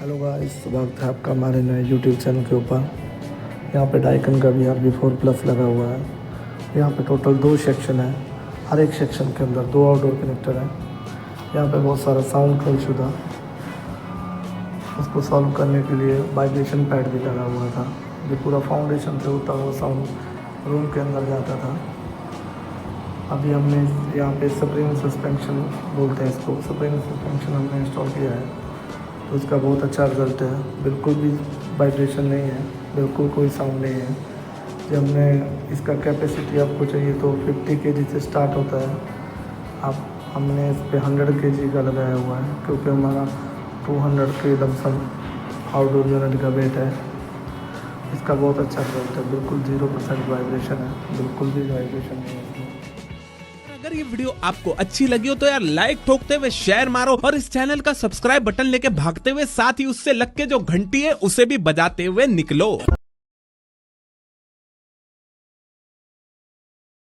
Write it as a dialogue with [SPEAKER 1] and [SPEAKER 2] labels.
[SPEAKER 1] Hello guys, स्वागत है आपका हमारे नए यूट्यूब चैनल के ऊपर। यहाँ पे डाइकन का VR-V4+ लगा हुआ है। यहाँ पे टोटल 2 सेक्शन है। हर एक सेक्शन के अंदर 2 आउटडोर कनेक्टर है। यहाँ पे बहुत सारा साउंड ट्रोल शुदा, उसको सॉल्व करने के लिए वाइब्रेशन पैड भी लगा हुआ था, जो पूरा फाउंडेशन से होता हुआ साउंड रूम के अंदर जाता था। अभी हमने यहाँ पे स्प्रिंग सस्पेंशन बोलते हैं इसको, स्प्रिंग सस्पेंशन हमने इंस्टॉल किया है, तो उसका बहुत अच्छा रिज़ल्ट है। बिल्कुल भी वाइब्रेशन नहीं है, बिल्कुल कोई साउंड नहीं है। जब हमने इसका कैपेसिटी आपको चाहिए तो 50 kg से स्टार्ट होता है। अब हमने इस पर 100 kg का लगाया हुआ है, क्योंकि हमारा 200 के लमसम आउटडोर यूनिट का वेट है। इसका बहुत अच्छा रिज़ल्ट है, बिल्कुल 0% वाइब्रेशन है, बिल्कुल भी वाइब्रेशन नहीं है इसमें।
[SPEAKER 2] अगर ये वीडियो आपको अच्छी लगी हो तो यार लाइक ठोकते हुए शेयर मारो और इस चैनल का सब्सक्राइब बटन लेके भागते हुए साथ ही उससे लग के जो घंटी है उसे भी बजाते हुए निकलो।